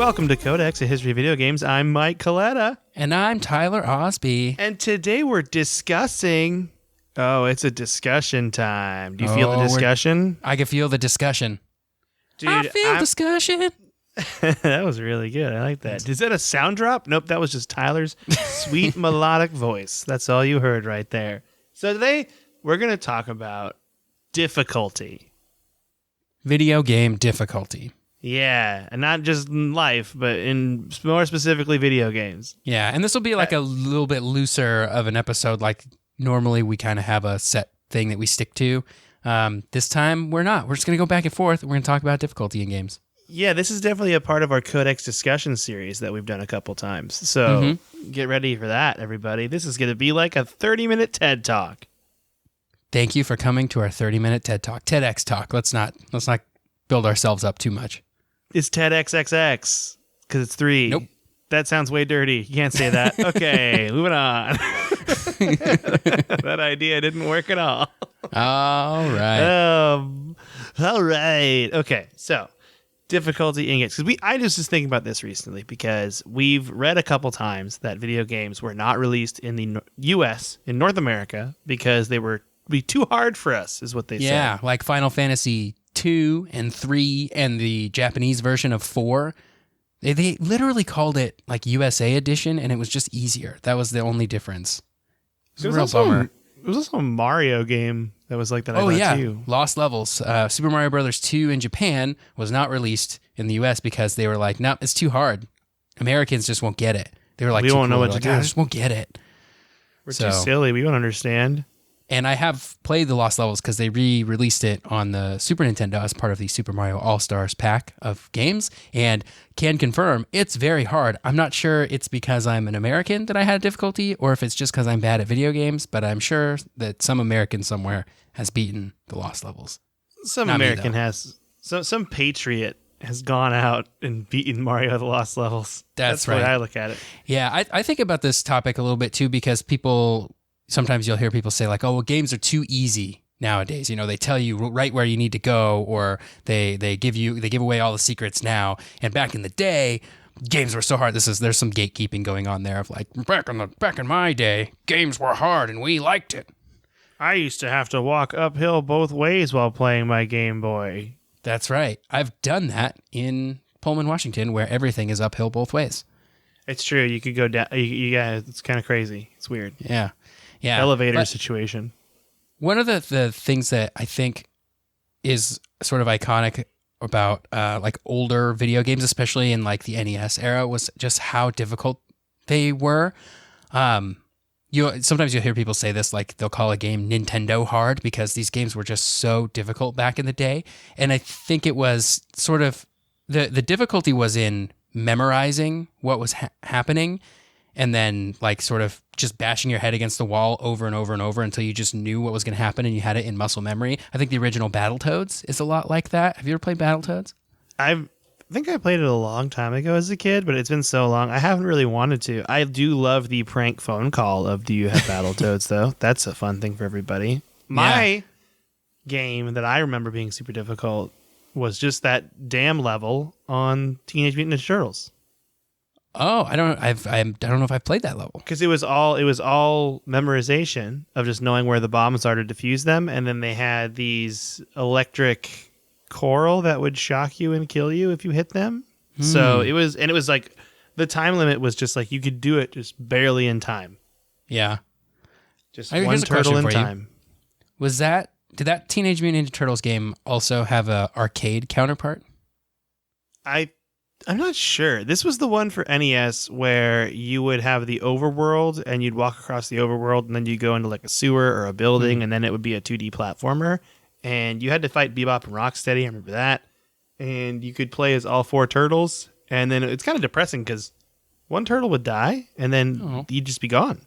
Welcome to Codex, a history of video games. I'm Mike Coletta. And I'm Tyler Osby. And today we're discussing... Oh, it's a discussion time. Do you feel the discussion? I can feel the discussion. Dude, I feel discussion. That was really good. I like that. Is that a sound drop? Nope, that was just Tyler's sweet melodic voice. That's all you heard right there. So today we're going to talk about difficulty. Video game difficulty. Yeah, and not just in life, but in more specifically video games. Yeah, and this will be like a little bit looser of an episode. Like normally we kind of have a set thing that we stick to. This time we're not. We're just going to go back and forth. We're going to talk about difficulty in games. Yeah, this is definitely a part of our Codex discussion series that we've done a couple times. So get ready for that, everybody. This is going to be like a 30-minute TED Talk. Thank you for coming to our 30-minute TED Talk. TEDx Talk. Let's not build ourselves up too much. It's TEDxXX because it's 3. Nope. That sounds way dirty. You can't say that. Okay, moving on. That idea didn't work at all. All right. All right. Okay, so difficulty in games. Because I just was thinking about this recently because we've read a couple times that video games were not released in the U.S., in North America, because they were be too hard for us, is what they said. Yeah, like Final Fantasy 2 and 3 and the Japanese version of 4. They literally called it like USA edition, and it was just easier. That was the only difference. It was a real bummer. It was also a Mario game that was like that. Oh, yeah. Too. Lost Levels. Super Mario Brothers 2 in Japan was not released in the US because they were like, nope, it's too hard. Americans just won't get it. They were like, we won't know what to do. I just won't get it. We're too silly. We won't understand. And I have played the Lost Levels because they re-released it on the Super Nintendo as part of the Super Mario All-Stars pack of games, and can confirm it's very hard. I'm not sure it's because I'm an American that I had difficulty, or if it's just because I'm bad at video games, but I'm sure that some American somewhere has beaten the Lost Levels. Some Not American me, has. Some patriot has gone out and beaten Mario the Lost Levels. That's right. The way I look at it. Yeah, I think about this topic a little bit too because sometimes you'll hear people say like, oh, well, games are too easy nowadays. You know, they tell you right where you need to go, or they give away all the secrets now. And back in the day, games were so hard. There's some gatekeeping going on there of like, back in my day, games were hard and we liked it. I used to have to walk uphill both ways while playing my Game Boy. That's right. I've done that in Pullman, Washington, where everything is uphill both ways. It's true. You could go down. Yeah, it's kind of crazy. It's weird. Yeah. Yeah, elevator situation. One of the things that I think is sort of iconic about like older video games, especially in like the NES era, was just how difficult they were. Sometimes you'll hear people say this, like they'll call a game Nintendo hard because these games were just so difficult back in the day. And I think it was sort of the difficulty was in memorizing what was happening. And then like sort of just bashing your head against the wall over and over and over until you just knew what was going to happen and you had it in muscle memory. I think the original Battletoads is a lot like that. Have you ever played Battletoads? I think I played it a long time ago as a kid, but it's been so long. I haven't really wanted to. I do love the prank phone call of do you have Battletoads, though? That's a fun thing for everybody. My game that I remember being super difficult was just that damn level on Teenage Mutant Ninja Turtles. Oh, I don't know if I've played that level. Because it was all memorization of just knowing where the bombs are to defuse them, and then they had these electric coral that would shock you and kill you if you hit them. So it was like the time limit was just like you could do it just barely in time. Yeah. Just one turtle in time. Did that Teenage Mutant Ninja Turtles game also have a arcade counterpart? I'm not sure. This was the one for NES where you would have the overworld and you'd walk across the overworld and then you go into like a sewer or a building and then it would be a 2D platformer. And you had to fight Bebop and Rocksteady. I remember that. And you could play as all 4 turtles. And then it's kind of depressing because one turtle would die and then you'd just be gone.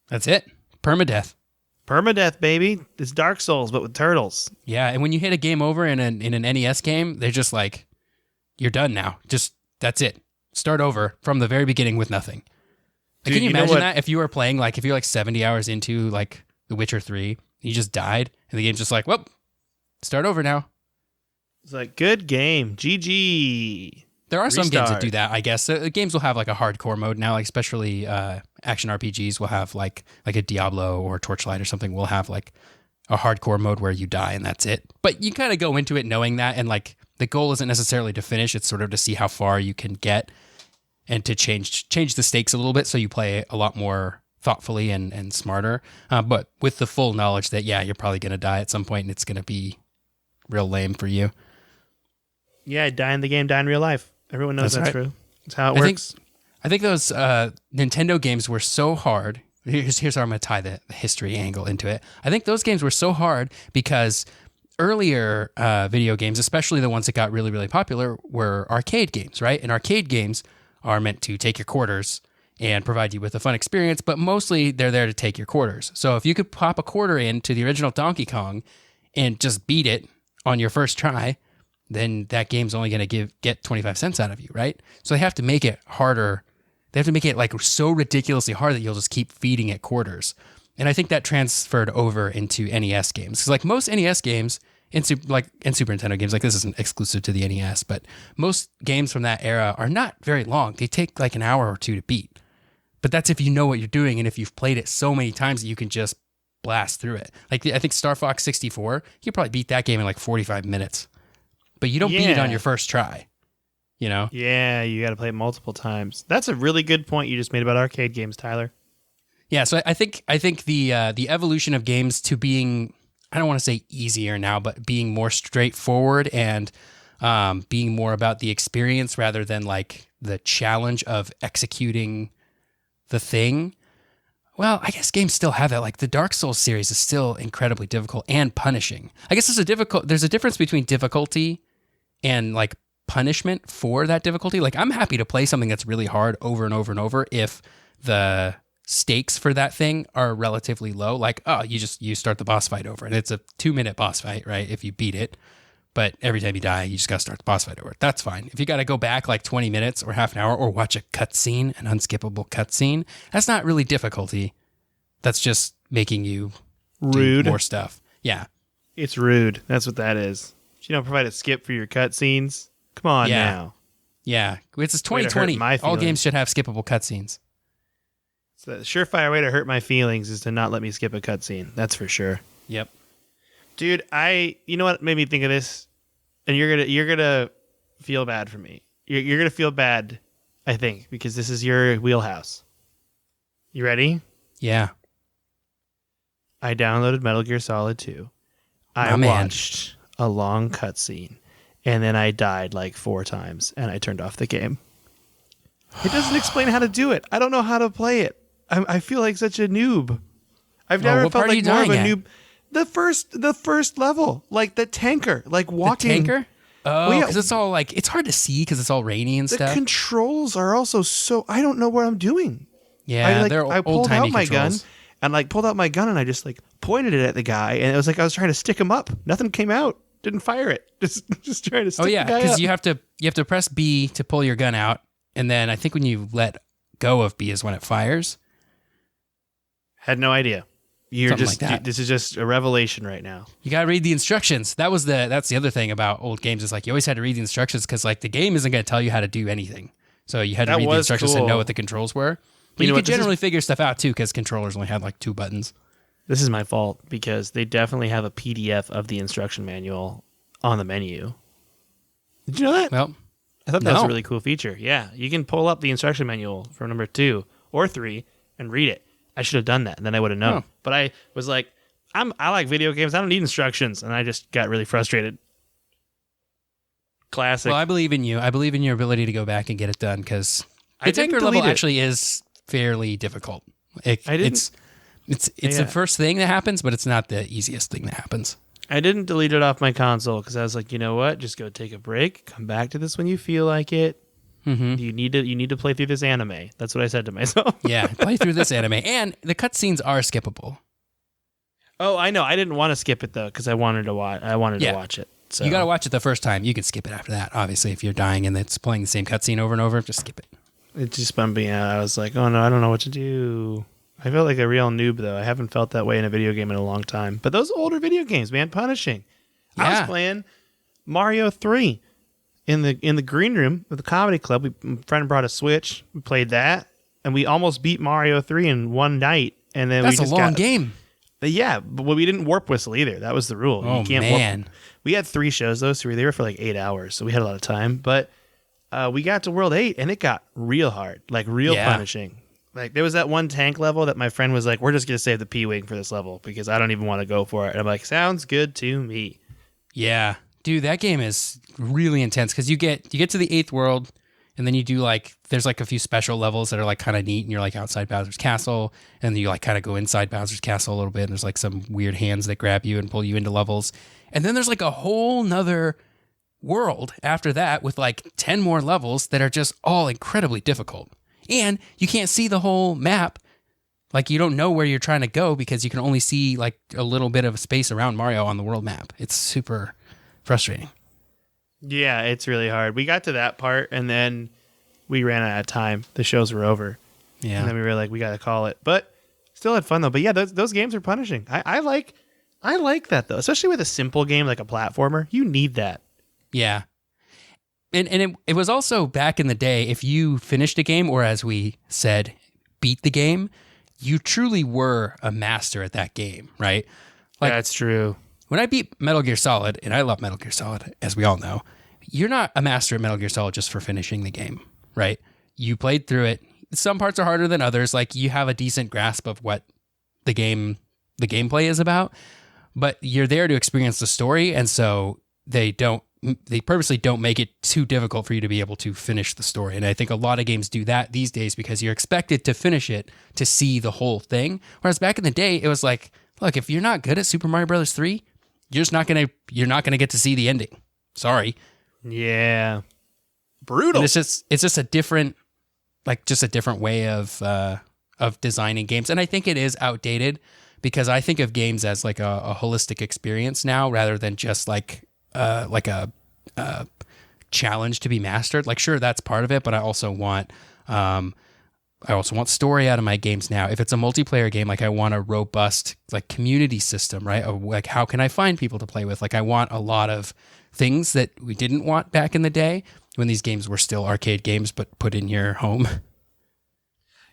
That's it. Permadeath. Permadeath, baby. It's Dark Souls, but with turtles. Yeah, and when you hit a game over in an NES game, they're just like, you're done now. Just, that's it. Start over from the very beginning with nothing. Dude, can you imagine that if you were playing, like, if you're like 70 hours into like The Witcher 3, you just died, and the game's just like, well, start over now. It's like, good game. GG. There are some games that do Restart. that, I guess. Games will have like a hardcore mode now, like especially action RPGs will have like a Diablo or Torchlight or something will have like a hardcore mode where you die and that's it. But you kind of go into it knowing that, and like the goal isn't necessarily to finish, it's sort of to see how far you can get and to change the stakes a little bit so you play a lot more thoughtfully and smarter. But with the full knowledge that, yeah, you're probably going to die at some point and it's going to be real lame for you. Yeah, die in the game, die in real life. Everyone knows that's right. true. That's how it works. I think those Nintendo games were so hard. Here's how I'm going to tie the history angle into it. I think those games were so hard because earlier video games, especially the ones that got really, really popular, were arcade games, right? And arcade games are meant to take your quarters and provide you with a fun experience, but mostly they're there to take your quarters. So if you could pop a quarter into the original Donkey Kong and just beat it on your first try, then that game's only going to get 25 cents out of you, right? So they have to make it harder. They have to make it like so ridiculously hard that you'll just keep feeding it quarters. And I think that transferred over into NES games. Because like most NES games and Super Nintendo games, like this isn't exclusive to the NES, but most games from that era are not very long. They take like an hour or two to beat. But that's if you know what you're doing and if you've played it so many times that you can just blast through it. Like I think Star Fox 64, you could probably beat that game in like 45 minutes. But you don't beat it on your first try, you know? Yeah, you got to play it multiple times. That's a really good point you just made about arcade games, Tyler. Yeah, so I think the evolution of games to being, I don't want to say easier now, but being more straightforward and being more about the experience rather than like the challenge of executing the thing. Well, I guess games still have that. Like the Dark Souls series is still incredibly difficult and punishing. I guess there's a difference between difficulty and like punishment for that difficulty. Like I'm happy to play something that's really hard over and over and over if the stakes for that thing are relatively low. Like, oh, you start the boss fight over and it's a 2-minute boss fight, right? If you beat it. But every time you die, you just got to start the boss fight over. That's fine. If you got to go back like 20 minutes or half an hour or watch a cutscene, an unskippable cutscene, that's not really difficulty. That's just making you Rude. do more stuff. Yeah. It's rude. That's what that is. You don't provide a skip for your cutscenes. Come on now. Yeah. It's Way to hurt 2020. my All feelings. games should have skippable cutscenes. So the surefire way to hurt my feelings is to not let me skip a cutscene. That's for sure. Yep. Dude, you know what made me think of this? And you're gonna feel bad for me. You're gonna feel bad, I think, because this is your wheelhouse. You ready? Yeah. I downloaded Metal Gear Solid 2. I watched a long cutscene, and then I died like 4 times, and I turned off the game. It doesn't explain how to do it. I don't know how to play it. I feel like such a noob. I've never felt like more of a noob. The first level, like the tanker, like walking. The tanker? Oh, Well, yeah. because it's all like, it's hard to see because it's all rainy and The stuff. controls are also so, I don't know what I'm doing. Yeah, they're I pulled old-timey out my controls. gun and I just like pointed it at the guy, and it was like I was trying to stick him up. Nothing came out. Didn't fire it. Just trying to stick Oh yeah, the guy because up. you have to press B to pull your gun out, and then I think when you let go of B is when it fires. Had no idea. Something like that. This is just a revelation right now. You gotta read the instructions. That's the other thing about old games is like you always had to read the instructions because like the game isn't gonna tell you how to do anything. So you had to That read the was instructions cool. and know what the controls were. But You you, know could what, this is- generally figure stuff out too because controllers only had like 2 buttons. This is my fault because they definitely have a PDF of the instruction manual on the menu. Did you know that? Well, I thought that was a no. really cool feature. Yeah, you can pull up the instruction manual from number 2 or 3 and read it. I should have done that, and then I would have known. Oh. But I was like, I like video games. I don't need instructions, and I just got really frustrated. Classic. Well, I believe in you. I believe in your ability to go back and get it done because I the didn't tanker level delete it. actually is fairly difficult. I didn't- It's Yeah. the first thing that happens, but it's not the easiest thing that happens. I didn't delete it off my console because I was like, you know what? Just go take a break. Come back to this when you feel like it. Mm-hmm. You need to play through this anime. That's what I said to myself. Yeah, play through this anime, and the cutscenes are skippable. Oh, I know. I didn't want to skip it though because I wanted to watch. I wanted Yeah. to watch it. So You got to watch it the first time. You can skip it after that. Obviously, if you're dying and it's playing the same cutscene over and over, just skip it. it just bummed me out. I was like, oh no, I don't know what to do. I felt like a real noob though. I haven't felt that way in a video game in a long time. But those older video games, man, punishing. I was Yeah. playing Mario 3. in the green room of the comedy club. My friend brought a Switch. We played that, and we almost beat Mario 3 in one night. And then That's we just a long game. Yeah, but we didn't warp whistle either. That was the rule. Oh, you can't man. Warp. We had 3 shows though, so we were there for like 8 hours, so we had a lot of time. But we got to World 8, and it got real hard, like real punishing. Like there was that one tank level that my friend was like, "We're just gonna save the P-wing for this level because I don't even want to go for it." And I'm like, "Sounds good to me." Yeah, dude, that game is really intense because you get to the 8th world, and then you do like there's like a few special levels that are like kind of neat, and you're like outside Bowser's castle, and then you like kind of go inside Bowser's castle a little bit, and there's like some weird hands that grab you and pull you into levels, and then there's like a whole nother world after that with like 10 more levels that are just all incredibly difficult. And you can't see the whole map. Like, you don't know where you're trying to go because you can only see, like, a little bit of space around Mario on the world map. It's super frustrating. Yeah, it's really hard. We got to that part, and then we ran out of time. The shows were over. Yeah. And then we were like, we got to call it. But still had fun, though. But yeah, those games are punishing. I like that, though. Especially with a simple game like a platformer. You need that. Yeah. And it was also back in the day, if you finished a game, or as we said, beat the game, you truly were a master at that game, right? Like, that's true. When I beat Metal Gear Solid, and I love Metal Gear Solid, as we all know, you're not a master at Metal Gear Solid just for finishing the game, right? You played through it. Some parts are harder than others. Like, you have a decent grasp of what the gameplay is about, but you're there to experience the story, and so they purposely don't make it too difficult for you to be able to finish the story. And I think a lot of games do that these days because you're expected to finish it to see the whole thing. Whereas back in the day, it was like, look, if you're not good at Super Mario Brothers 3, you're not gonna get to see the ending. Sorry. Yeah. Brutal. And it's just a different way of designing games. And I think it is outdated because I think of games as like a holistic experience now rather than just like a challenge to be mastered. Like, sure, that's part of it, but I also want story out of my games now. If it's a multiplayer game, like I want a robust like community system, right? Like, how can I find people to play with? Like, I want a lot of things that we didn't want back in the day when these games were still arcade games, but put in your home.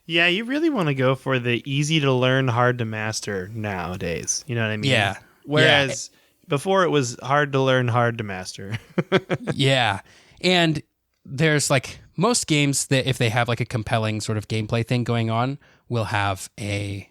Yeah, you really want to go for the easy to learn, hard to master nowadays. You know what I mean? Yeah. Whereas before it was hard to learn, hard to master. Yeah. And there's like most games that if they have like a compelling sort of gameplay thing going on, will have a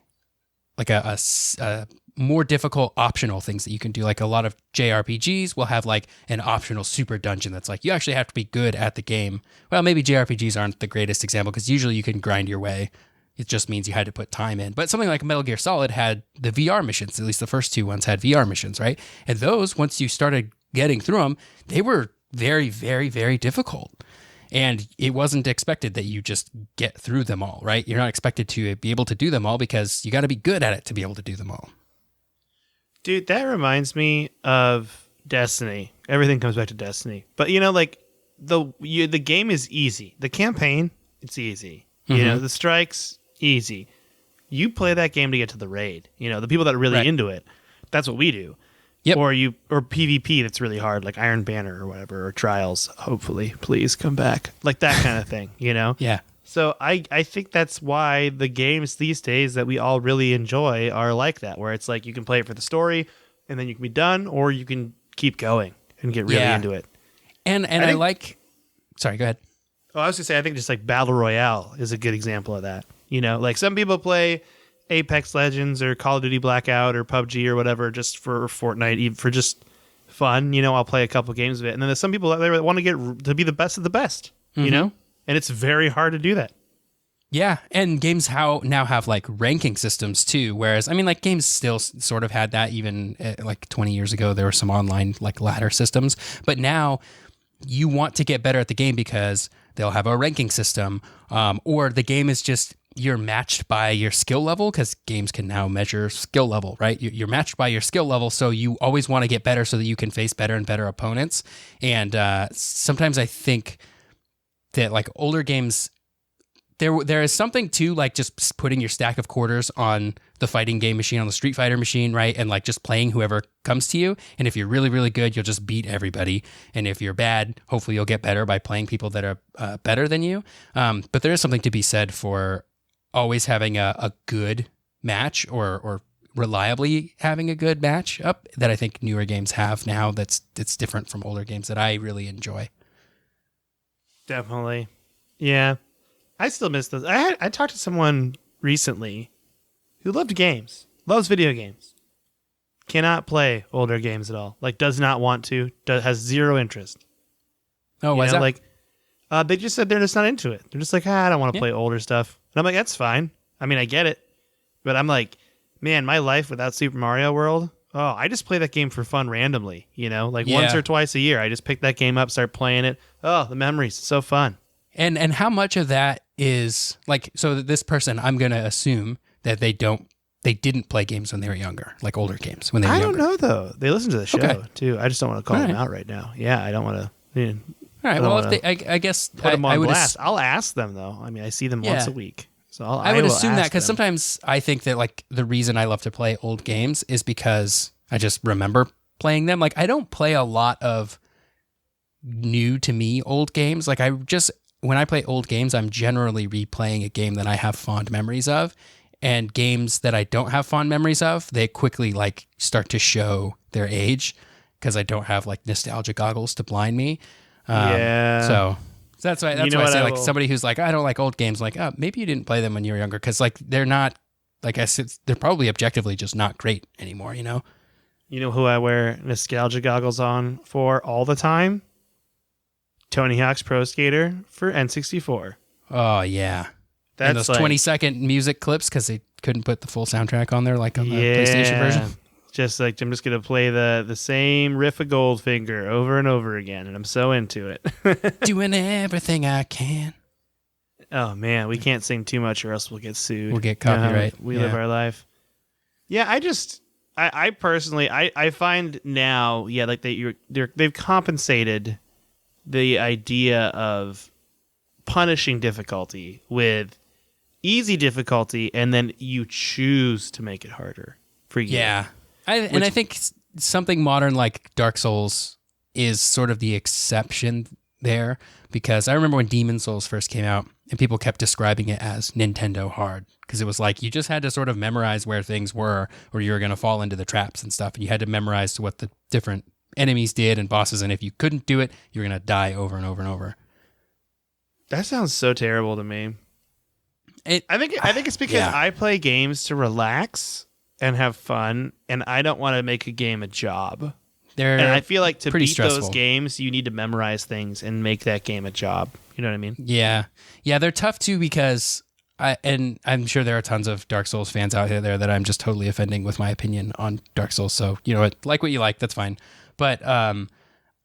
more difficult optional things that you can do. Like a lot of JRPGs will have like an optional super dungeon that's like, you actually have to be good at the game. Well, maybe JRPGs aren't the greatest example because usually you can grind your way. It just means you had to put time in. But something like Metal Gear Solid had the VR missions. At least the first 2 ones had VR missions, right? And those, once you started getting through them, they were very, very, very difficult. And it wasn't expected that you just get through them all, right? You're not expected to be able to do them all because you got to be good at it to be able to do them all. Dude, that reminds me of Destiny. Everything comes back to Destiny. But, you know, like, the game is easy. The campaign, it's easy. Mm-hmm. You know, the strikes, easy. You play that game to get to the raid. You know, the people that are really into it, that's what we do. Yep. Or PvP that's really hard, like Iron Banner or whatever, or Trials. Hopefully, please come back. Like that kind of thing, you know? Yeah. So I think that's why the games these days that we all really enjoy are like that, where it's like you can play it for the story and then you can be done, or you can keep going and get really into it. And I like... Sorry, go ahead. Oh, I was going to say, I think just like Battle Royale is a good example of that. You know, like some people play Apex Legends or Call of Duty Blackout or PUBG or whatever just for Fortnite, even for just fun. You know, I'll play a couple games of it. And then there's some people out there that want to get to be the best of the best, you know? And it's very hard to do that. Yeah, and games now have like ranking systems too, whereas, I mean, like games still sort of had that even like 20 years ago. There were some online like ladder systems, but now you want to get better at the game because they'll have a ranking system, or the game is just, you're matched by your skill level because games can now measure skill level, right? You're matched by your skill level, so you always want to get better so that you can face better and better opponents. And sometimes I think that like older games there is something to like just putting your stack of quarters on the fighting game machine, on the Street Fighter machine, right? And like just playing whoever comes to you. And if you're really, really good, you'll just beat everybody. And if you're bad, hopefully you'll get better by playing people that are better than you. But there is something to be said for always having a good match or reliably having a good match up that I think newer games have now that's different from older games that I really enjoy. Definitely. Yeah. I still miss those. I talked to someone recently who loved games, loves video games, cannot play older games at all. Like, does not want to, has zero interest. Oh, why is that? Like, they just said they're just not into it. They're just like, I don't want to play older stuff. And I'm like, that's fine. I mean, I get it. But I'm like, man, my life without Super Mario World, I just play that game for fun randomly, like once or twice a year. I just pick that game up, start playing it. Oh, the memories, so fun. And how much of that is like, so this person, I'm going to assume that they didn't play games when they were younger, like older games when they were younger. I don't know though. They listen to the show too. I just don't want to call them out right now. Yeah, I don't want to. All right. Well, if I guess put them on blast. I'll ask them though. I mean, I see them once a week, so I would assume that because sometimes I think that like the reason I love to play old games is because I just remember playing them. Like I don't play a lot of new to me old games. Like when I play old games, I'm generally replaying a game that I have fond memories of, and games that I don't have fond memories of, they quickly like start to show their age because I don't have like nostalgia goggles to blind me. So that's why I say like somebody who's like, I don't like old games, like, oh, maybe you didn't play them when you were younger because like they're not, like I said, they're probably objectively just not great anymore. You know who I wear nostalgia goggles on for all the time? Tony Hawk's Pro Skater for N64. Oh, yeah. And those 20-second music clips because they couldn't put the full soundtrack on there like on the PlayStation version. Just like, I'm just going to play the same riff of Goldfinger over and over again, and I'm so into it. Doing everything I can. Oh, man, we can't sing too much or else we'll get sued. We'll get copyright. We live our life. Yeah, I personally, I find now, like they've compensated the idea of punishing difficulty with easy difficulty, and then you choose to make it harder for you. Yeah. I think something modern like Dark Souls is sort of the exception there, because I remember when Demon Souls first came out and people kept describing it as Nintendo hard, because it was like you just had to sort of memorize where things were or you were going to fall into the traps and stuff, and you had to memorize what the different enemies did and bosses, and if you couldn't do it, you were going to die over and over and over. That sounds so terrible to me. I think it's because I play games to relax and have fun, and I don't want to make a game a job. And I feel like to beat those games, you need to memorize things and make that game a job. You know what I mean? Yeah. Yeah, they're tough too because I'm sure there are tons of Dark Souls fans out there that I'm just totally offending with my opinion on Dark Souls. So, you know what? Like what you like, that's fine. But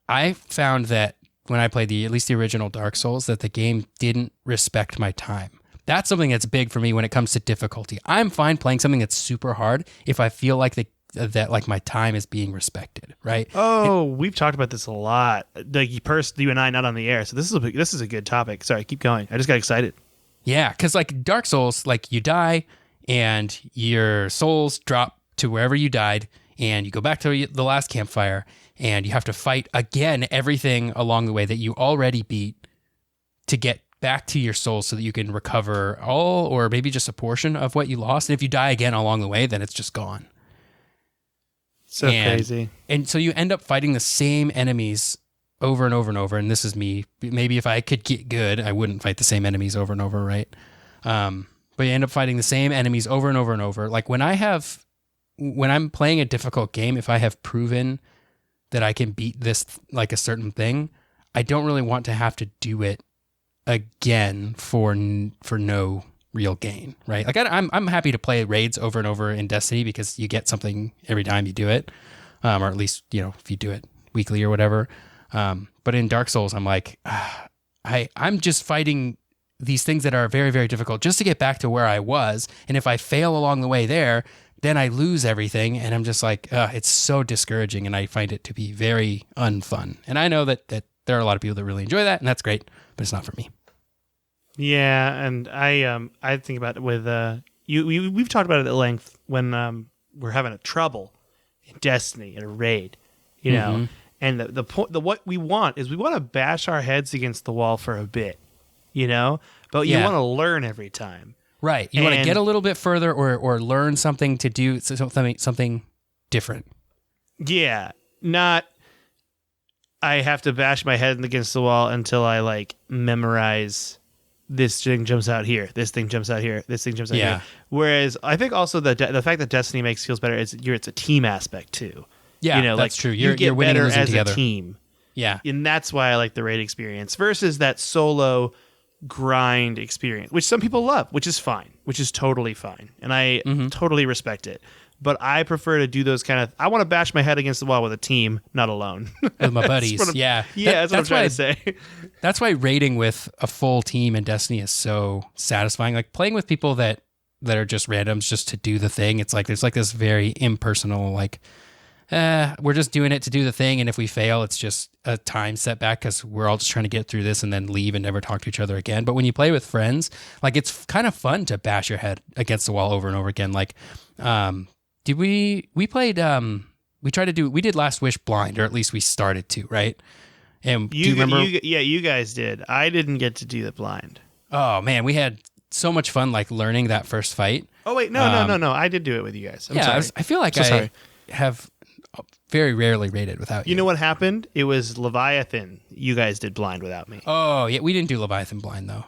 I found that when I played at least the original Dark Souls, that the game didn't respect my time. That's something that's big for me when it comes to difficulty. I'm fine playing something that's super hard if I feel like that like my time is being respected, right? Oh, we've talked about this a lot. Like you and I, not on the air. So this is a good topic. Sorry, keep going. I just got excited. Yeah, because like Dark Souls, like you die and your souls drop to wherever you died, and you go back to the last campfire, and you have to fight again everything along the way that you already beat to get back to your soul so that you can recover all or maybe just a portion of what you lost. And if you die again along the way, then it's just gone. So crazy. And so you end up fighting the same enemies over and over and over. And this is me. Maybe if I could get good, I wouldn't fight the same enemies over and over, right? But you end up fighting the same enemies over and over and over. Like when I'm playing a difficult game, if I have proven that I can beat this, like a certain thing, I don't really want to have to do it again for no real gain, right? Like I'm happy to play raids over and over in Destiny because you get something every time you do it, or at least if you do it weekly or whatever. But in Dark Souls, I'm like, I'm just fighting these things that are very, very difficult just to get back to where I was, and if I fail along the way there, then I lose everything, and I'm just like, it's so discouraging, and I find it to be very unfun. And I know that there are a lot of people that really enjoy that, and that's great, but it's not for me. Yeah, and I think about it with we've talked about it at length when we're having a trouble in Destiny in a raid, you know. Mm-hmm. And the point what we want is we want to bash our heads against the wall for a bit, you know, but you Yeah. want to learn every time. Right. You want to And- get a little bit further or learn something to do something different. Yeah, not I have to bash my head against the wall until I like memorize this thing jumps out here, this thing jumps out here, this thing jumps out Yeah. here. Whereas I think also the fact that Destiny makes feels better is it's a team aspect too. Yeah, you know, that's like true. you You're get winning and better losing as together. a team, Yeah. and that's why I like the raid experience versus that solo grind experience, which some people love, which is fine, which is totally fine, and I totally respect it. But I prefer to do those kind of. I want to bash my head against the wall with a team, not alone. With my buddies. what I'm- Yeah. Yeah, that's what I'm trying why, to say. That's why raiding with a full team in Destiny is so satisfying. Like playing with people that are just randoms just to do the thing. It's like there's like this very impersonal like we're just doing it to do the thing, and if we fail, it's just a time setback because we're all just trying to get through this and then leave and never talk to each other again. But when you play with friends, like it's kind of fun to bash your head against the wall over and over again. Like, did we played we did Last Wish blind, or at least we started to, right? And do you remember? You guys did. I didn't get to do the blind. Oh man, we had so much fun like learning that first fight. Oh wait, no. I did do it with you guys. I'm sorry. I feel like So sorry. have very rarely raided without you. You know what happened? It was Leviathan. You guys did blind without me. Oh yeah, we didn't do Leviathan blind though.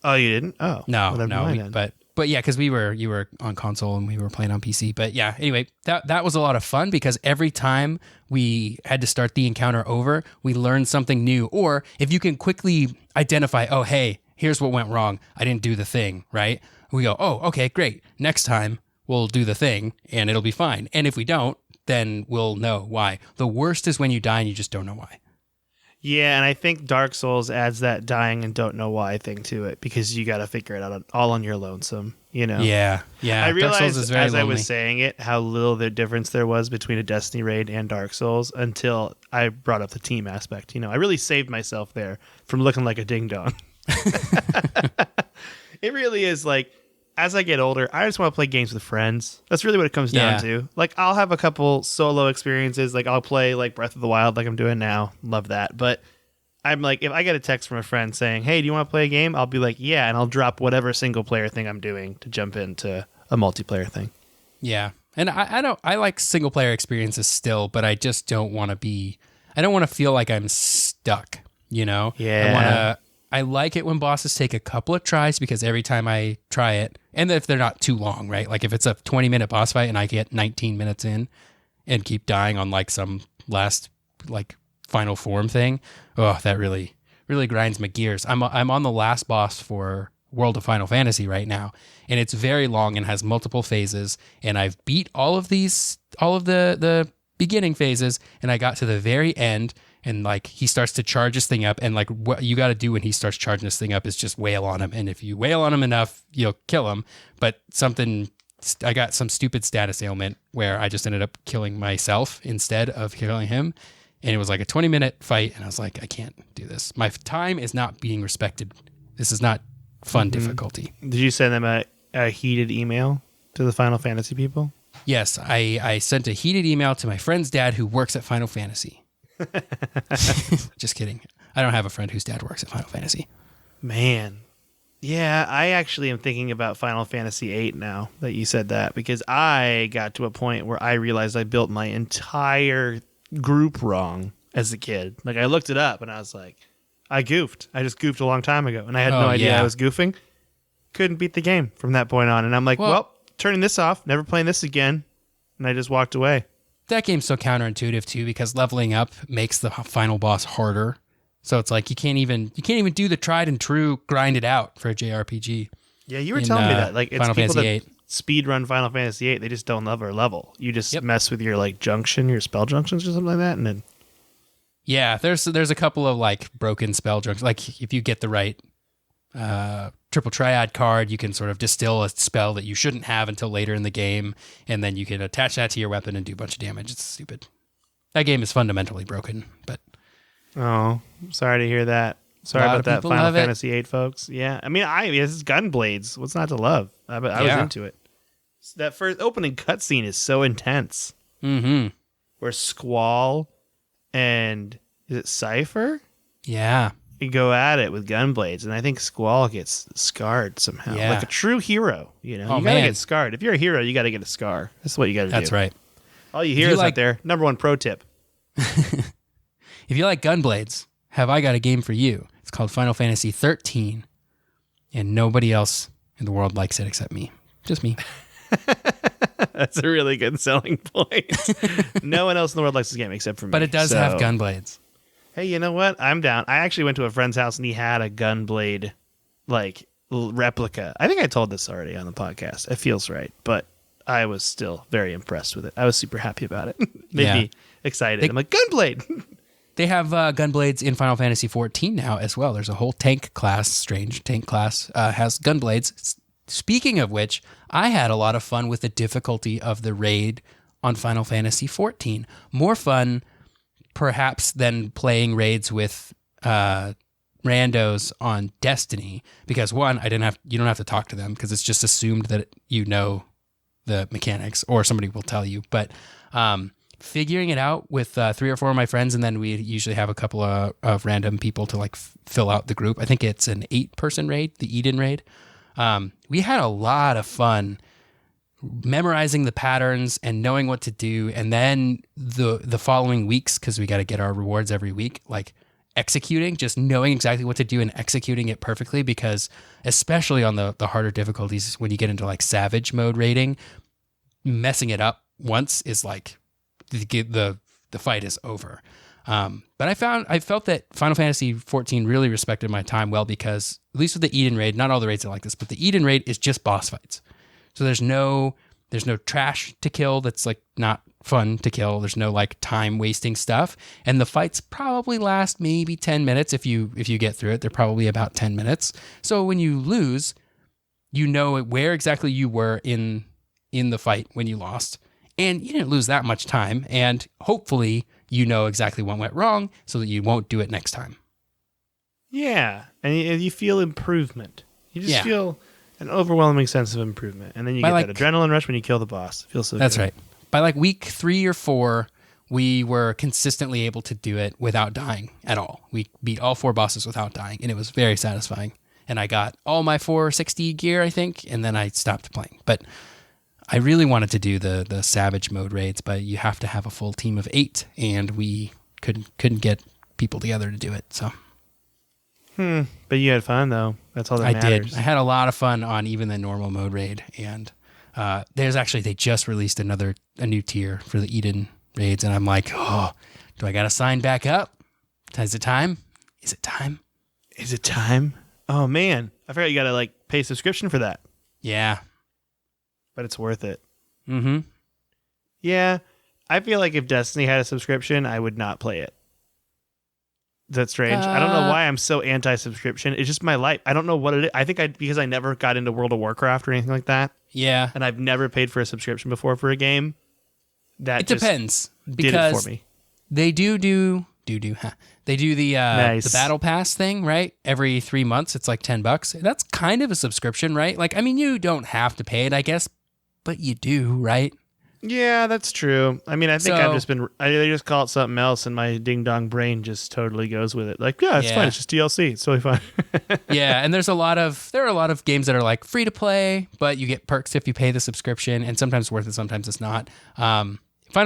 Oh, you didn't? Oh, No, well, never no. mind then. But yeah, because you were on console and we were playing on PC. But yeah, anyway, that was a lot of fun because every time we had to start the encounter over, we learned something new. Or if you can quickly identify, oh hey, here's what went wrong. I didn't do the thing, right? We go, oh okay, great. Next time we'll do the thing and it'll be fine. And if we don't, then we'll know why. The worst is when you die and you just don't know why. Yeah, and I think Dark Souls adds that dying and don't know why thing to it because you got to figure it out all on your lonesome, you know? Yeah. I Dark Souls realized is very as I lonely. was saying it how little the difference there was between a Destiny raid and Dark Souls until I brought up the team aspect. You know, I really saved myself there from looking like a ding dong. It really is like, as I get older, I just want to play games with friends. That's really what it comes down to. Like, I'll have a couple solo experiences. Like, I'll play like Breath of the Wild like I'm doing now. Love that. But I'm like, if I get a text from a friend saying, hey, do you want to play a game? I'll be like, yeah. And I'll drop whatever single player thing I'm doing to jump into a multiplayer thing. Yeah. And I like single player experiences still, but I just don't want to feel like I'm stuck, you know? Yeah. I like it when bosses take a couple of tries because every time I try it, and if they're not too long, right? Like if it's a 20-minute boss fight and I get 19 minutes in and keep dying on like some last like final form thing, oh, that really, really grinds my gears. I'm on the last boss for World of Final Fantasy right now, and it's very long and has multiple phases, and I've beat all of the beginning phases, and I got to the very end, and like he starts to charge this thing up, and like what you got to do when he starts charging this thing up is just wail on him, and if you wail on him enough, you'll kill him. But I got some stupid status ailment where I just ended up killing myself instead of killing him, and it was like a 20-minute fight, and I was like, I can't do this. My time is not being respected. This is not fun difficulty. Did you send them a heated email to the Final Fantasy people? Yes, I sent a heated email to my friend's dad who works at Final Fantasy. Just kidding. I don't have a friend whose dad works at Final Fantasy. Man. Yeah, I actually am thinking about Final Fantasy VIII now that you said that, because I got to a point where I realized I built my entire group wrong as a kid. Like, I looked it up and I was like, I goofed. I just goofed a long time ago, and I had no idea yeah. I was goofing. Couldn't beat the game from that point on. And I'm like, well, turning this off, never playing this again. And I just walked away. That game's so counterintuitive too, because leveling up makes the final boss harder. So it's like you can't even do the tried and true grind it out for a JRPG. Yeah, you were telling me that. Like, it's Final people Fantasy that speed run Final Fantasy VIII. They just don't level. You just mess with your like your spell junctions or something like that, and then yeah, there's a couple of like broken spell junctions. Like if you get the right triple triad card, you can sort of distill a spell that you shouldn't have until later in the game, and then you can attach that to your weapon and do a bunch of damage. It's stupid. That game is fundamentally broken, but oh, sorry to hear that. Sorry A lot about of that, people Final love it. Fantasy VIII, folks. Yeah, I mean, this is Gunblades. What's not to love? I was Yeah. into it. That first opening cutscene is so intense. Mm-hmm. Where Squall and is it Cypher? Yeah. You go at it with gunblades, and I think Squall gets scarred somehow, Yeah. like a true hero. You know, Oh, you gotta man. get scarred. If you're a hero, you gotta get a scar. That's what you gotta do. That's right. All you If heroes you like- out there, number one pro tip. If you like Gunblades, have I got a game for you? It's called Final Fantasy 13, and nobody else in the world likes it except me. Just me. That's a really good selling point. No one else in the world likes this game except for me. But it does have So, Gunblades. Hey, you know what? I'm down. I actually went to a friend's house and he had a gunblade like replica. I think I told this already on the podcast. It feels right, but I was still very impressed with it. I was super happy about it. Made me excited. I'm like, gunblade. They have Gunblades in Final Fantasy 14 now as well. There's a whole tank class, strange tank class, has Gunblades. Speaking of which, I had a lot of fun with the difficulty of the raid on Final Fantasy 14. More fun, perhaps, than playing raids with randos on Destiny, because one, you don't have to talk to them because it's just assumed that you know the mechanics or somebody will tell you. But figuring it out with 3 or 4 of my friends, and then we usually have a couple of random people to like fill out the group. I think it's an 8-person raid, the Eden raid. We had a lot of fun memorizing the patterns and knowing what to do. And then the following weeks, because we got to get our rewards every week, like executing, just knowing exactly what to do and executing it perfectly. Because especially on the harder difficulties, when you get into like savage mode raiding, messing it up once is like the fight is over. But I felt that Final Fantasy 14 really respected my time well, because at least with the Eden raid, not all the raids are like this, but the Eden raid is just boss fights. So there's no trash to kill that's like not fun to kill. There's no like time wasting stuff. And the fights probably last maybe 10 minutes if you get through it. They're probably about 10 minutes. So when you lose, you know where exactly you were in the fight when you lost. And you didn't lose that much time. And hopefully you know exactly what went wrong so that you won't do it next time. Yeah, and you feel improvement. You just feel an overwhelming sense of improvement. And then you get that adrenaline rush when you kill the boss. It feels so good. That's right. By like week 3 or 4, we were consistently able to do it without dying at all. We beat all 4 bosses without dying, and it was very satisfying. And I got all my 460 gear, I think, and then I stopped playing. But I really wanted to do the Savage mode raids, but you have to have a full team of 8, and we couldn't get people together to do it. So, But you had fun though. That's all that matters. I did. I had a lot of fun on even the normal mode raid, and they just released a new tier for the Eden raids, and I'm like, oh, do I got to sign back up? Is it time? Is it time? Is it time? Oh man, I forgot you got to like pay subscription for that. Yeah. But it's worth it. Mm-hmm. Yeah, I feel like if Destiny had a subscription, I would not play it. That's strange. I don't know why I'm so anti-subscription. It's just my life. I don't know what it is. I think because I never got into World of Warcraft or anything like that. Yeah. And I've never paid for a subscription before for a game. It depends. Did it for me. They do They do the battle pass thing, right? Every 3 months, it's like $10. That's kind of a subscription, right? Like, I mean, you don't have to pay it, I guess, but you do, right? Yeah, that's true. I mean, I think they just call it something else, and my ding dong brain just totally goes with it. Like, yeah, it's fine. It's just DLC. It's totally fine. Yeah, and there are a lot of games that are like free to play, but you get perks if you pay the subscription, and sometimes it's worth it, sometimes it's not. Final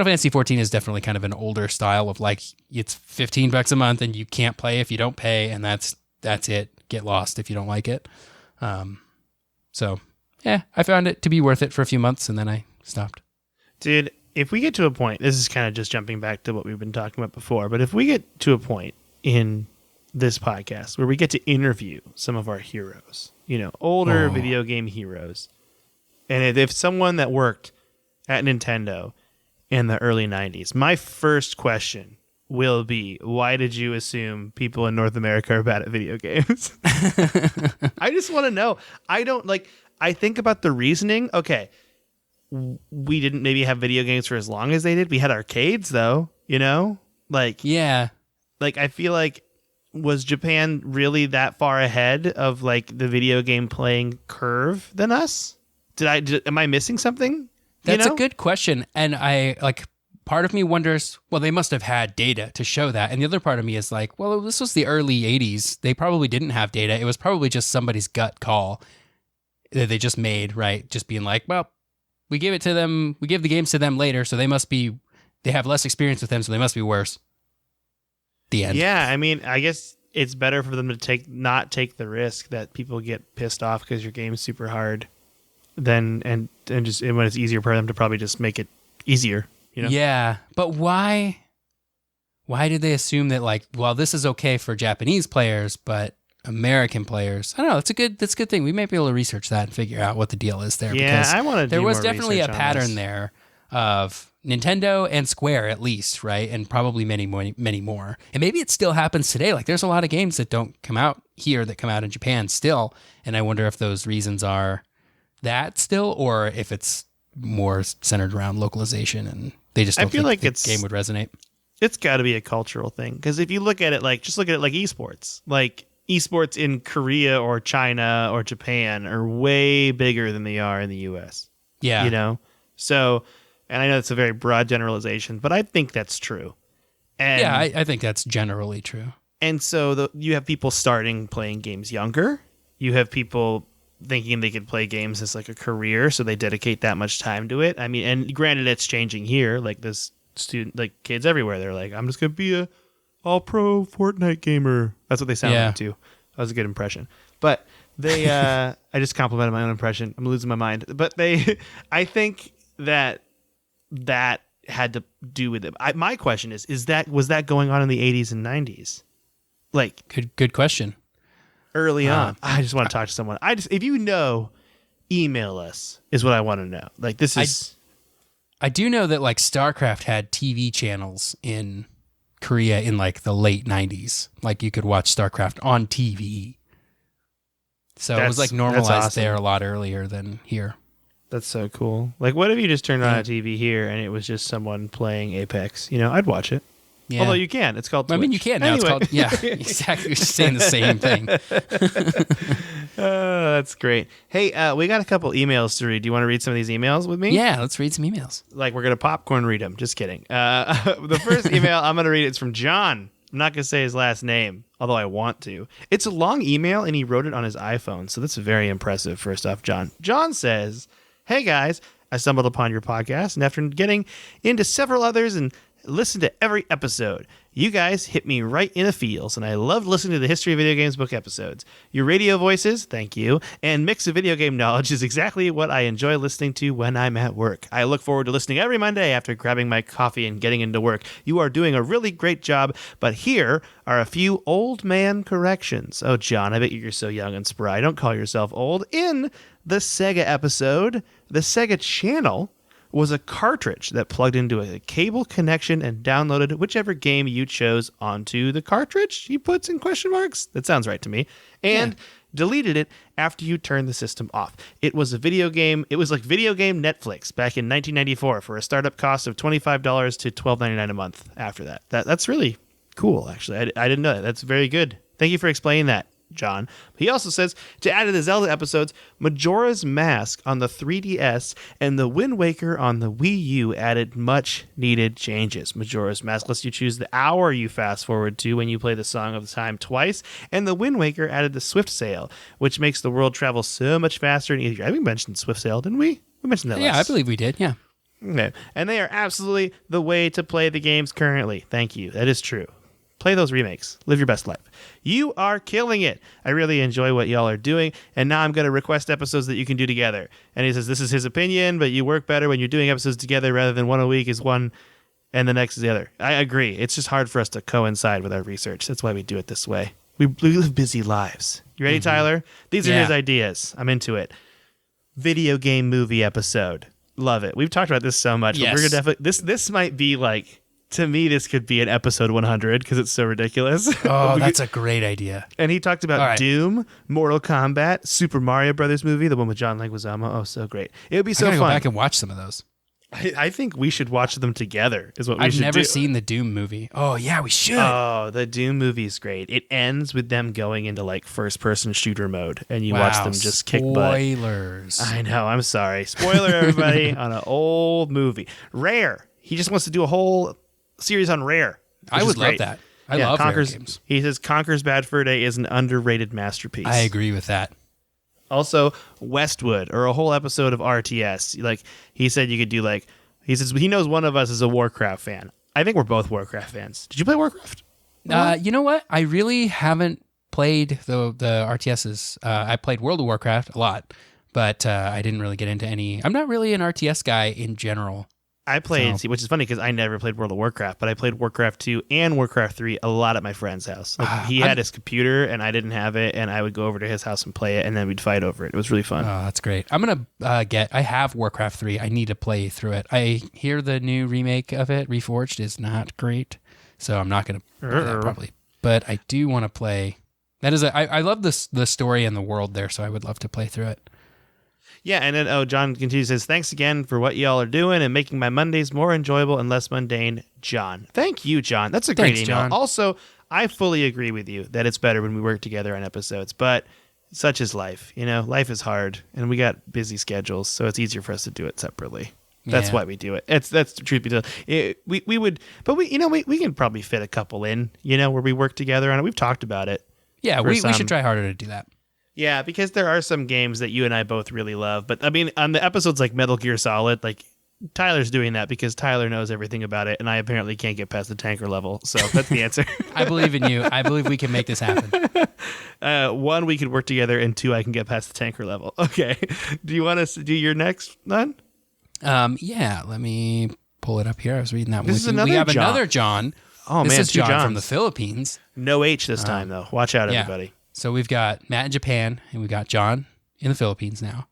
Fantasy 14 is definitely kind of an older style of like, it's $15 a month and you can't play if you don't pay, and that's it. Get lost if you don't like it. So yeah, I found it to be worth it for a few months, and then I stopped. Dude, if we get to a point, this is kind of just jumping back to what we've been talking about before, but if we get to a point in this podcast where we get to interview some of our heroes, older video game heroes, and if someone that worked at Nintendo in the early 90s, my first question will be, why did you assume people in North America are bad at video games? I just want to know. I think about the reasoning. Okay, we didn't maybe have video games for as long as they did. We had arcades though, Yeah. Like, I feel like was Japan really that far ahead of like the video game playing curve than us? Am I missing something? That's a good question. And I like part of me wonders, well, they must have had data to show that. And the other part of me is like, well, this was the early 80s. They probably didn't have data. It was probably just somebody's gut call that they just made, right? Just being like, well, we give it to them. We give the games to them later. So they have less experience with them. So they must be worse. The end. Yeah. I mean, I guess it's better for them to not take the risk that people get pissed off because your game's super hard and when it's easier for them to probably just make it easier. You know? Yeah, but why did they assume that like, well, this is okay for Japanese players, but American players? I don't know. That's a good thing. We may be able to research that and figure out what the deal is there. Yeah, because I want to. There was definitely a pattern there of Nintendo and Square, at least, right, and probably many more. And maybe it still happens today. Like, there's a lot of games that don't come out here that come out in Japan still, and I wonder if those reasons are that still, or if it's more centered around localization and they just don't think like the game would resonate. It's got to be a cultural thing, because if you look at it like esports, like esports in Korea or China or Japan are way bigger than they are in the US. Yeah. You know? So, and I know it's a very broad generalization, but I think that's true. And, yeah, I think that's generally true. And so you have people starting playing games younger. You have people thinking they could play games as like a career, so they dedicate that much time to it. I mean, and granted, it's changing here. Like this kids everywhere, they're like, I'm just gonna be a all-pro Fortnite gamer. That's what they sound like too. That was a good impression. But they, I just complimented my own impression. I'm losing my mind. But I think that had to do with it. My question was that going on in the 80s and 90s? Like, good question. Early on, I just want to talk to someone. If you know, email us is what I want to know. Like, this is. I do know that like StarCraft had TV channels in Korea in like the late 90s. Like you could watch StarCraft on TV. So it was like normalized there a lot earlier than here. That's so cool. Like, what if you just turned on a TV here and it was just someone playing Apex? You know, I'd watch it. Yeah. Although you can. It's called Twitch. I mean, you can now. Anyway. It's called, yeah, exactly. You're just saying the same thing. That's great. Hey, we got a couple emails to read. Do you want to read some of these emails with me? Yeah, let's read some emails. Like, we're going to popcorn read them. Just kidding. The first email I'm going to read is from John. I'm not going to say his last name, although I want to. It's a long email, and he wrote it on his iPhone, so that's very impressive, first off, John. John says, hey, guys, I stumbled upon your podcast, and after getting into several others and listened to every episode, you guys hit me right in the feels, and I loved listening to the History of Video Games book episodes. Your radio voices, thank you, and mix of video game knowledge is exactly what I enjoy listening to when I'm at work. I look forward to listening every Monday after grabbing my coffee and getting into work. You are doing a really great job, but here are a few old man corrections. Oh, John, I bet you're so young and spry. Don't call yourself old. In the Sega episode, the Sega channel was a cartridge that plugged into a cable connection and downloaded whichever game you chose onto the cartridge, he puts in question marks. That sounds right to me. And deleted it after you turned the system off. It was a video game. It was like video game Netflix back in 1994 for a startup cost of $25 to $12.99 a month after that. That's really cool, actually. I didn't know that. That's very good. Thank you for explaining that, John. He also says, to add to the Zelda episodes, Majora's Mask on the 3DS and the Wind Waker on the Wii U added much needed changes. Majora's Mask lets you choose the hour you fast forward to when you play the Song of Time twice, and the Wind Waker added the Swift Sail, which makes the world travel so much faster and easier. I think we mentioned Swift Sail, didn't we? We mentioned that I believe we did, yeah. Okay. And they are absolutely the way to play the games currently. Thank you. That is true. Play those remakes. Live your best life. You are killing it. I really enjoy what y'all are doing, and now I'm going to request episodes that you can do together. And he says this is his opinion, but you work better when you're doing episodes together rather than one a week is one and the next is the other. I agree. It's just hard for us to coincide with our research. That's why we do it this way. We live busy lives. You ready, Tyler? These are his ideas. I'm into it. Video game movie episode. Love it. We've talked about this so much. Yes. But we're gonna definitely this might be like, to me, this could be an episode 100 because it's so ridiculous. Oh, that's a great idea. And he talked about Doom, Mortal Kombat, Super Mario Brothers movie, the one with John Leguizamo. Oh, so great. It would be so fun. Go back and watch some of those. I think we should watch them together is what we should do. I've never seen the Doom movie. Oh, yeah, we should. Oh, the Doom movie is great. It ends with them going into like first-person shooter mode, and you watch them just kick butt. Spoilers. I know. I'm sorry. Spoiler, everybody, on an old movie. Rare. He just wants to do a whole series on Rare. I would love that. I love Rare games. He says Conker's Bad Fur Day is an underrated masterpiece. I agree with that. Also, Westwood, or a whole episode of RTS. Like, he said you could do, like, he says he knows one of us is a Warcraft fan. I think we're both Warcraft fans. Did you play Warcraft? You know what? I really haven't played the RTSs. I played World of Warcraft a lot, but I didn't really get into any. I'm not really an RTS guy in general. I played, which is funny because I never played World of Warcraft, but I played Warcraft 2 and Warcraft 3 a lot at my friend's house. Like, he had his computer and I didn't have it, and I would go over to his house and play it, and then we'd fight over it. It was really fun. Oh, that's great. I'm going to I have Warcraft 3. I need to play through it. I hear the new remake of it, Reforged, is not great, so I'm not going to play that probably. But I do want to play. That is, I love the story and the world there, so I would love to play through it. Yeah, and then John continues, says, thanks again for what y'all are doing and making my Mondays more enjoyable and less mundane, John. Thank you, John. That's a great email. John. Also, I fully agree with you that it's better when we work together on episodes, but such is life. You know, life is hard, and we got busy schedules, so it's easier for us to do it separately. That's why we do it. That's the truth be told. We would, but we can probably fit a couple in, where we work together on it. We've talked about it. Yeah, we should try harder to do that. Yeah, because there are some games that you and I both really love. But, I mean, on the episodes like Metal Gear Solid, like, Tyler's doing that because Tyler knows everything about it, and I apparently can't get past the tanker level. So that's the answer. I believe in you. I believe we can make this happen. 1, we could work together, and 2, I can get past the tanker level. Okay. Do you want us to do your next one? Yeah, let me pull it up here. I was reading that one. We have another John. Oh, this man, is John Johns. from the Philippines. No H this time, though. Watch out, everybody. So we've got Matt in Japan, and we've got John in the Philippines now.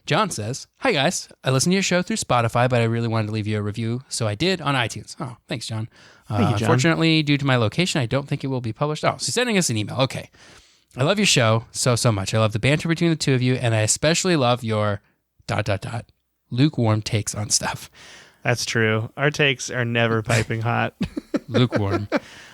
John says, hi, guys. I listened to your show through Spotify, but I really wanted to leave you a review, so I did on iTunes. Oh, thanks, John. Thank you, John. Unfortunately, due to my location, I don't think it will be published. Oh, so sending us an email. Okay. I love your show so much. I love the banter between the two of you, and I especially love your ... lukewarm takes on stuff. That's true. Our takes are never piping hot. Lukewarm.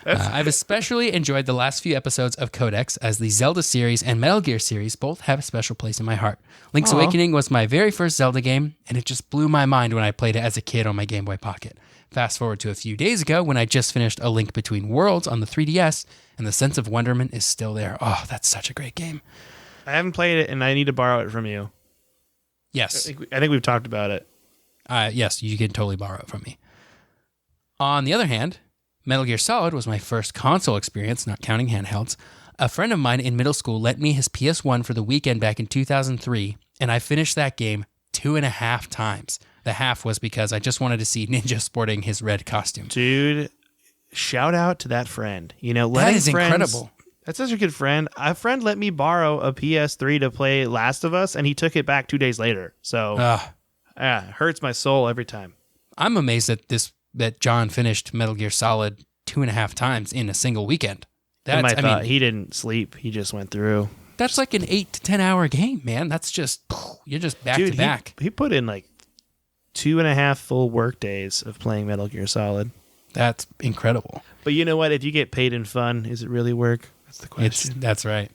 I've especially enjoyed the last few episodes of Codex, as the Zelda series and Metal Gear series both have a special place in my heart. Link's Awakening was my very first Zelda game, and it just blew my mind when I played it as a kid on my Game Boy Pocket. Fast forward to a few days ago when I just finished A Link Between Worlds on the 3DS, and the sense of wonderment is still there. Oh, that's such a great game. I haven't played it, and I need to borrow it from you. Yes. I think we've talked about it. Yes, you can totally borrow it from me. On the other hand, Metal Gear Solid was my first console experience, not counting handhelds. A friend of mine in middle school lent me his PS1 for the weekend back in 2003, and I finished that game 2.5 times. The half was because I just wanted to see Ninja sporting his red costume. Dude, shout out to that friend. That is incredible. That's such a good friend. A friend let me borrow a PS3 to play Last of Us, and he took it back 2 days later. So, it hurts my soul every time. I'm amazed that John finished Metal Gear Solid 2.5 times in a single weekend. He didn't sleep. He just went through. That's like an 8 to 10 hour game, man. That's just, you're just back to back. He put in like 2.5 full work days of playing Metal Gear Solid. That's incredible. But you know what? If you get paid in fun, is it really work? That's the question. That's right.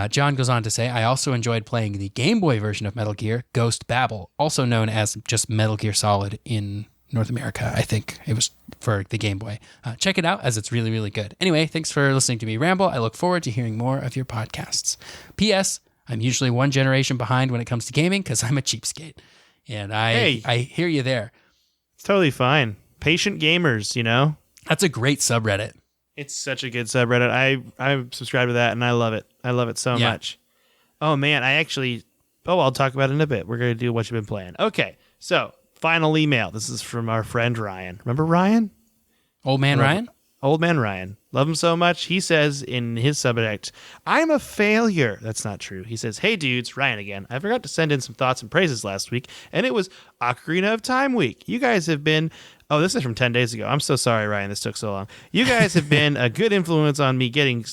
John goes on to say, I also enjoyed playing the Game Boy version of Metal Gear, Ghost Babel, also known as just Metal Gear Solid in North America. I think it was for the Game Boy. Check it out, as it's really, really good. Anyway, thanks for listening to me ramble. I look forward to hearing more of your podcasts. P.S. I'm usually one generation behind when it comes to gaming because I'm a cheapskate. And I hear you there. It's totally fine. Patient gamers, That's a great subreddit. It's such a good subreddit. I subscribe to that, and I love it. I love it so much. Oh, man. I'll talk about it in a bit. We're going to do what you've been playing. Okay, so final email. This is from our friend Ryan. Remember Ryan? Old man Ryan? Old man Ryan. Love him so much. He says in his subject, I'm a failure. That's not true. He says, hey, dudes, Ryan again. I forgot to send in some thoughts and praises last week, and it was Ocarina of Time week. You guys have been... Oh, this is from 10 days ago. I'm so sorry, Ryan. This took so long. You guys have been a good influence on me getting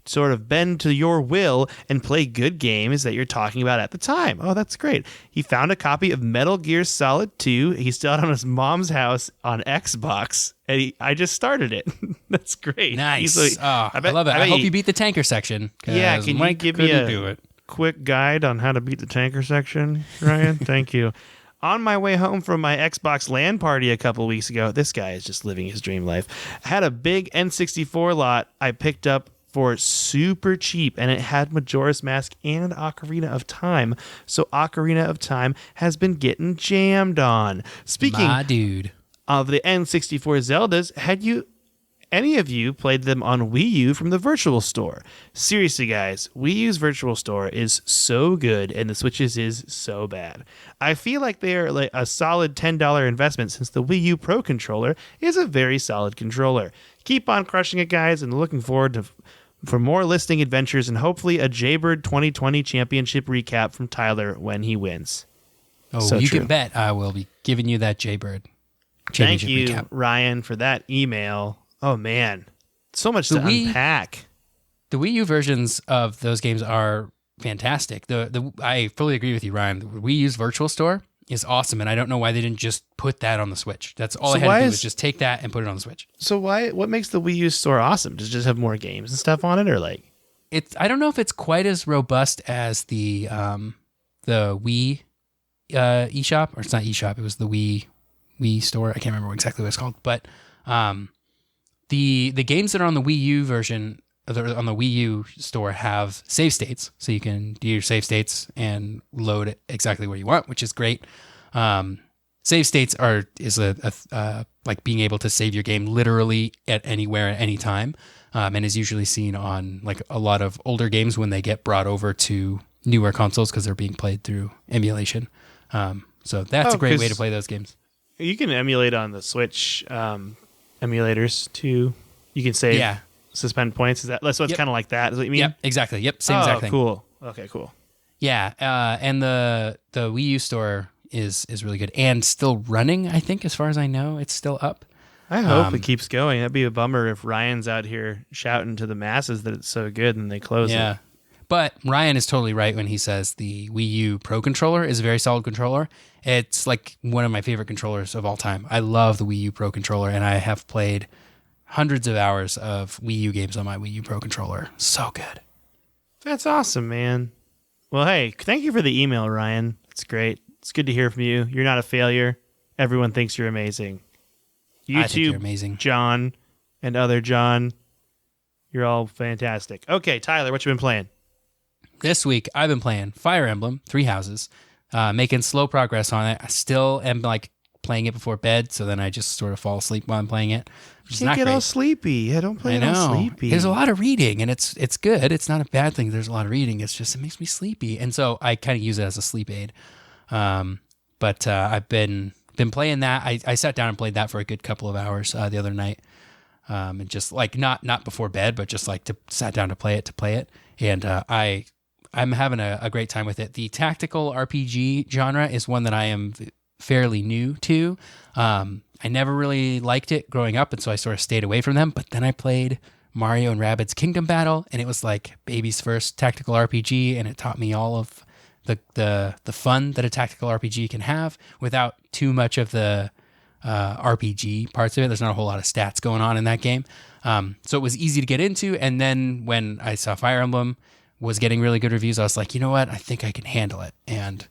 sort of bend to your will and play good games that you're talking about at the time. Oh, that's great. He found a copy of Metal Gear Solid 2. He still had it on his mom's house on Xbox, and I just started it. That's great. Nice. I love it. I hope you beat the tanker section. Yeah, can you give me a quick guide on how to beat the tanker section, Ryan? Thank you. On my way home from my Xbox LAN party a couple weeks ago, this guy is just living his dream life. I had a big N64 lot I picked up for super cheap, and it had Majora's Mask and Ocarina of Time. So Ocarina of Time has been getting jammed on. Speaking of the N64 Zeldas, had any of you played them on Wii U from the Virtual Store? Seriously, guys, Wii U's Virtual Store is so good, and the Switch's is so bad. I feel like they are like a solid $10 investment, since the Wii U Pro Controller is a very solid controller. Keep on crushing it, guys, and looking forward for more listing adventures and hopefully a Jaybird 2020 championship recap from Tyler when he wins. Oh, so you can bet I will be giving you that Jaybird championship recap. Thank you, Ryan, for that email. Oh, man. So much to unpack. The Wii U versions of those games are fantastic. I fully agree with you, Ryan. The Wii U's Virtual Store is awesome, and I don't know why they didn't just put that on the Switch. That's all I had to do was just take that and put it on the Switch. So what makes the Wii U store awesome? Does it just have more games and stuff on it, or like? I don't know if it's quite as robust as the Wii eShop, or it's not eShop. It was the Wii store. I can't remember exactly what it's called, but the games that are on the Wii U version, on the Wii U store, have save states, so you can do your save states and load it exactly where you want, which is great. Save states is like being able to save your game literally at anywhere at any time, and is usually seen on like a lot of older games when they get brought over to newer consoles because they're being played through emulation. So that's a great way to play those games. You can emulate on the Switch emulators too. You can save, suspend points. So it's kind of like that. Is what you mean? Yep, exactly. Yep, same exact thing. Cool. Okay, cool. Yeah, and the Wii U store is really good and still running. I think, as far as I know, it's still up. I hope it keeps going. That'd be a bummer if Ryan's out here shouting to the masses that it's so good and they close it. But Ryan is totally right when he says the Wii U Pro Controller is a very solid controller. It's like one of my favorite controllers of all time. I love the Wii U Pro Controller, and I have played hundreds of hours of Wii U games on my Wii U Pro Controller. So good. That's awesome, man. Well, hey, thank you for the email, Ryan. It's great. It's good to hear from you. You're not a failure. Everyone thinks you're amazing. You too, you're amazing. John, and other John. You're all fantastic. Okay, Tyler, what you been playing? This week, I've been playing Fire Emblem, Three Houses, making slow progress on it. I still am like playing it before bed, so then I just sort of fall asleep while I'm playing it. You can't get all sleepy. Yeah, don't play it all sleepy. There's a lot of reading, and it's good. It's not a bad thing. There's a lot of reading. It's just, it makes me sleepy. And so I kind of use it as a sleep aid. But I've been playing that. I sat down and played that for a good couple of hours the other night. And just like not before bed, but just like sat down to play it. And I'm having a great time with it. The tactical RPG genre is one that I am fairly new to. I never really liked it growing up, and so I sort of stayed away from them. But then I played Mario and Rabbids Kingdom Battle, and it was like baby's first tactical RPG, and it taught me all of the fun that a tactical RPG can have without too much of the RPG parts of it. There's not a whole lot of stats going on in that game. So it was easy to get into, and then when I saw Fire Emblem was getting really good reviews, I was like, you know what? I think I can handle it. And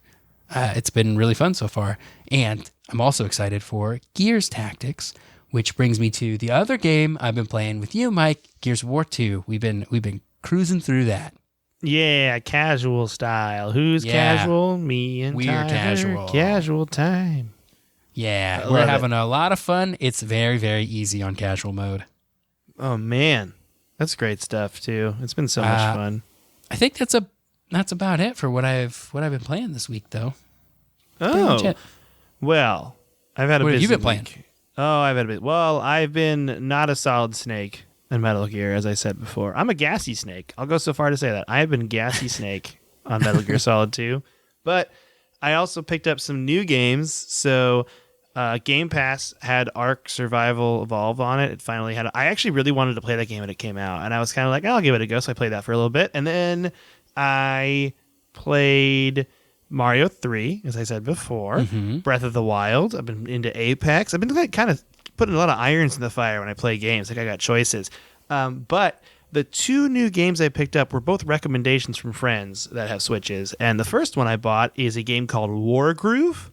it's been really fun so far. And I'm also excited for Gears Tactics, which brings me to the other game I've been playing with you, Mike, Gears of War 2. We've been cruising through that. Yeah, casual style. Who's casual? Me and We're Tyler. casual. Casual time. Yeah, we're having a lot of fun. It's very, very easy on casual mode. Oh, man. That's great stuff, too. It's been so much fun. I think that's about it for what I've been playing this week, though. Oh, well, I've had a busy What have you been week. playing? Oh, I've been not a solid snake in Metal Gear, as I said before. I'm a gassy snake. I'll go so far to say that. I have been gassy snake on Metal Gear Solid 2. But I also picked up some new games. So Game Pass had Ark Survival Evolved on it. It finally had. I actually really wanted to play that game when it came out, and I was kind of like, I'll give it a go. So I played that for a little bit, and then I played Mario 3, as I said before, Breath of the Wild. I've been into Apex. I've been like, kind of putting a lot of irons in the fire when I play games. Like I got choices. But the 2 new games I picked up were both recommendations from friends that have Switches. And the first one I bought is a game called Wargroove.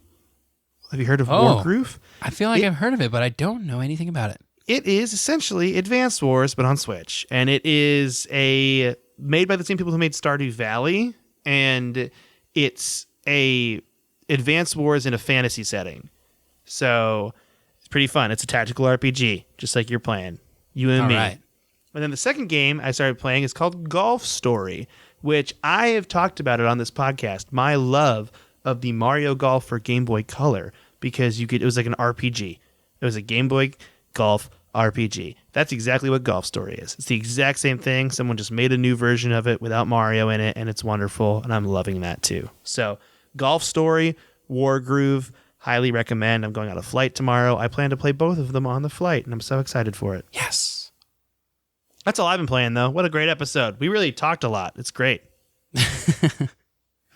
Have you heard of Wargroove? I feel like I've heard of it, but I don't know anything about it. It is essentially Advance Wars, but on Switch. And it is made by the same people who made Stardew Valley. And it's a Advance Wars in a fantasy setting. So it's pretty fun. It's a tactical RPG, just like you're playing. You and me. Right. And then the second game I started playing is called Golf Story, which I have talked about it on this podcast. My love of the Mario Golf for Game Boy Color, because it was like an RPG. It was a Game Boy Golf RPG. That's exactly what Golf Story is. It's the exact same thing. Someone just made a new version of it without Mario in it, and it's wonderful, and I'm loving that too. So, Golf Story, Wargroove, highly recommend. I'm going on a flight tomorrow. I plan to play both of them on the flight, and I'm so excited for it. Yes. That's all I've been playing, though. What a great episode. We really talked a lot. It's great.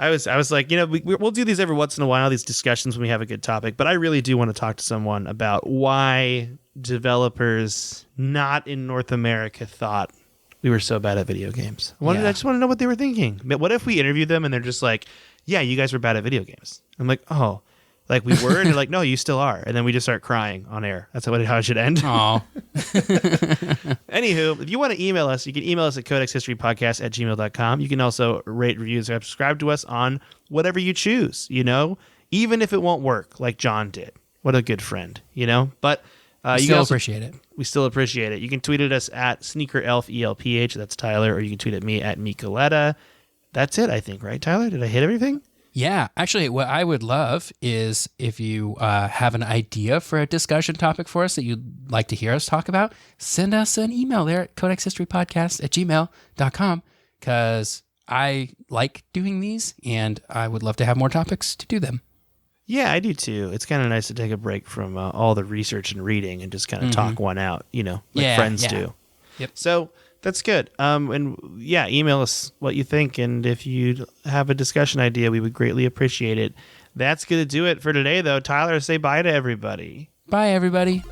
I was like, we'll do these every once in a while, these discussions when we have a good topic, but I really do want to talk to someone about why developers not in North America thought we were so bad at video games. I just want to know what they were thinking. What if we interview them and they're just like, yeah, you guys were bad at video games. I'm like, oh, like we were? And they're like, no, you still are. And then we just start crying on air. That's how it should end. Aw. Anywho, if you want to email us, you can email us at codexhistorypodcast@gmail.com. You can also rate, review, and subscribe to us on whatever you choose, even if it won't work like John did. What a good friend, But We still appreciate it. We still appreciate it. You can tweet at us at SneakerElf, ELPH. That's Tyler. Or you can tweet at me at Micoletta. That's it, I think, right, Tyler? Did I hit everything? Yeah, actually, what I would love is if you have an idea for a discussion topic for us that you'd like to hear us talk about, send us an email there at codexhistorypodcast@gmail.com, because I like doing these and I would love to have more topics to do them. Yeah, I do too. It's kind of nice to take a break from all the research and reading and just kind of talk one out, like friends do. Yep. So that's good. Email us what you think, and if you have a discussion idea, we would greatly appreciate it. That's going to do it for today, though. Tyler, say bye to everybody. Bye, everybody.